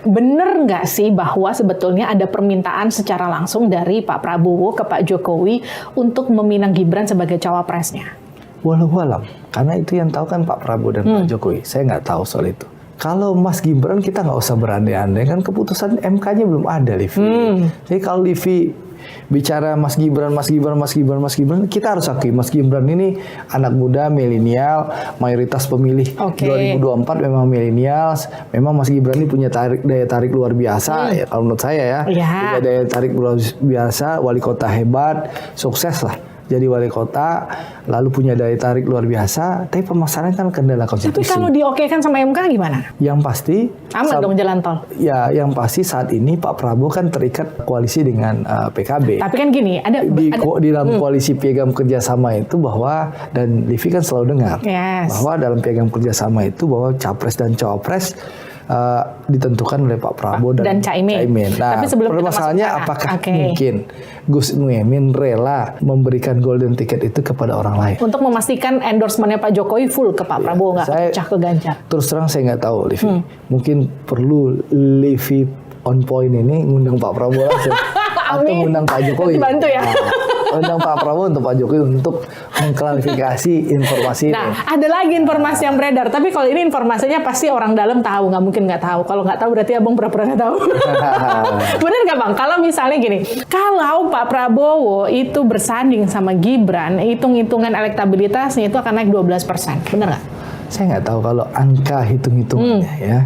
bener nggak sih bahwa sebetulnya ada permintaan secara langsung dari Pak Prabowo ke Pak Jokowi untuk meminang Gibran sebagai cawapresnya? Walau alam, karena itu yang tahu kan Pak Prabowo dan Pak Jokowi. Saya nggak tahu soal itu. Kalau Mas Gibran kita nggak usah berandai-andai, kan keputusan MK-nya belum ada, Livi. Jadi kalau Livi bicara Mas Gibran, kita harus akui Mas Gibran ini anak muda, milenial, mayoritas pemilih 2024 memang milenial. Memang Mas Gibran ini punya daya tarik luar biasa, ya, kalau menurut saya ya. Punya daya tarik luar biasa, wali kota hebat, sukses lah. Jadi wali kota, lalu punya daya tarik luar biasa, tapi permasalahan kan kendala konstitusi. Tapi kalau diokekan sama MK gimana? Yang pasti aman dong jalan tol. Ya, yang pasti saat ini Pak Prabowo kan terikat koalisi dengan PKB. Tapi kan gini, di dalam koalisi piagam kerjasama itu bahwa, dan Livi kan selalu dengar bahwa dalam piagam kerjasama itu bahwa capres dan cawapres ditentukan oleh Pak Prabowo dan Caimin. Nah, permasalahannya apakah mungkin Gus Muhaimin rela memberikan golden ticket itu kepada orang lain? Untuk memastikan endorsementnya Pak Jokowi full ke Pak Prabowo, nggak pecah ke Ganjar. Terus terang saya nggak tahu, Livi. Mungkin perlu Livi on point ini ngundang Pak Prabowo langsung. Atau ngundang Pak Jokowi. Bantu ya. Undang Pak Prabowo untuk Pak Jokowi untuk mengklarifikasi informasi ini. Ada lagi informasi yang beredar, tapi kalau ini informasinya pasti orang dalam tahu, nggak mungkin nggak tahu. Kalau nggak tahu berarti abang pura-pura nggak tahu. Bener nggak bang? Kalau misalnya gini, kalau Pak Prabowo itu bersanding sama Gibran, hitung-hitungan elektabilitasnya itu akan naik 12%, bener nggak? Saya nggak tahu kalau angka hitung-hitungannya ya.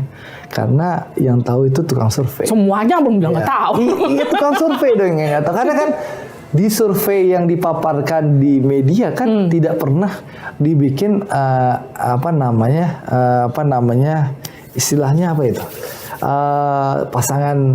Karena yang tahu itu tukang survei. Semuanya abang bilang nggak tahu. Iya, tukang survei dong yang nggak tahu. Karena kan di survei yang dipaparkan di media kan tidak pernah dibikin istilahnya apa itu,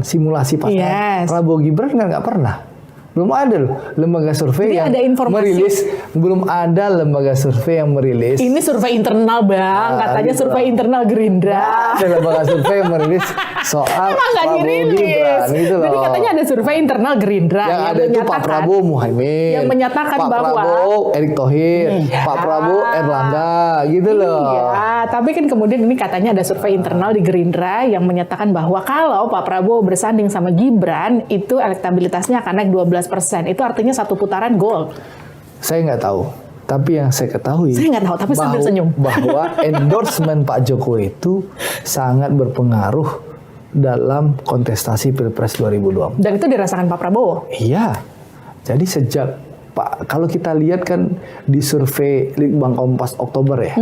simulasi pasangan Prabowo Gibran kan nggak pernah. Belum ada loh lembaga survei yang merilis, belum ada lembaga survei yang merilis. Ini survei internal bang, katanya survei internal Gerindra. Ada lembaga survei yang merilis soal Prabowo Gibran gitu loh. Jadi katanya ada survei internal Gerindra yang ada itu Pak Prabowo Muhaimin, yang menyatakan Pak bahwa Prabowo Erick Thohir, Pak Prabowo Erlangga gitu loh. Iya, tapi kan kemudian ini katanya ada survei internal di Gerindra yang menyatakan bahwa kalau Pak Prabowo bersanding sama Gibran itu elektabilitasnya akan naik 12%. Itu artinya satu putaran gol. Saya nggak tahu. Tapi yang saya ketahui, saya nggak tahu, tapi sambil senyum, bahwa endorsement Pak Jokowi itu sangat berpengaruh dalam kontestasi Pilpres 2024. Dan itu dirasakan Pak Prabowo? Iya. Jadi sejak kalau kita lihat kan di survei Litbang Kompas Oktober ya,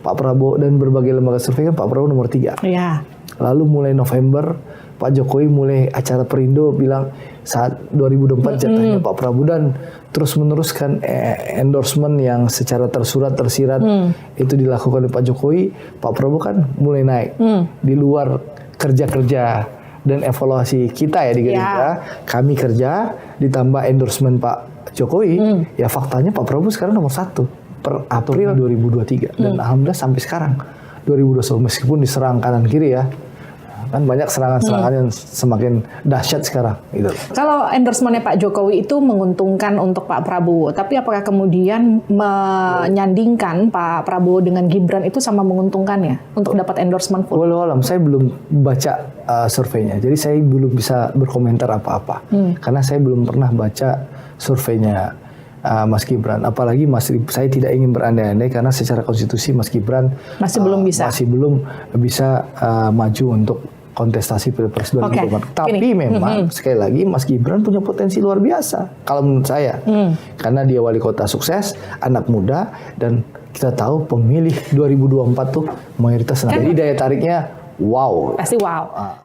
Pak Prabowo dan berbagai lembaga survei kan Pak Prabowo nomor 3. Iya. Lalu mulai November Pak Jokowi mulai acara Perindo bilang saat 2024 jatahnya Pak Prabowo, dan terus meneruskan endorsement yang secara tersirat itu dilakukan oleh Pak Jokowi. Pak Prabowo kan mulai naik di luar kerja-kerja dan evaluasi kita ya di Gerindra. Kami kerja ditambah endorsement Pak Jokowi, ya faktanya Pak Prabowo sekarang nomor 1 per April 2023 dan alhamdulillah sampai sekarang 2021 meskipun diserang kanan kiri ya. Kan banyak serangan-serangan yang semakin dahsyat sekarang gitu. Kalau endorsementnya Pak Jokowi itu menguntungkan untuk Pak Prabowo, tapi apakah kemudian menyandingkan Pak Prabowo dengan Gibran itu sama menguntungkannya untuk dapat endorsement full? Walau alam, saya belum baca surveinya, jadi saya belum bisa berkomentar apa-apa karena saya belum pernah baca surveinya Mas Gibran. Apalagi saya tidak ingin berandai-andai karena secara konstitusi Mas Gibran masih belum bisa maju untuk kontestasi Pilpres 2024. Tapi memang sekali lagi Mas Gibran punya potensi luar biasa kalau menurut saya. Karena dia wali kota sukses, anak muda, dan kita tahu pemilih 2024 tuh mayoritas. Jadi daya tariknya wow. Pasti wow.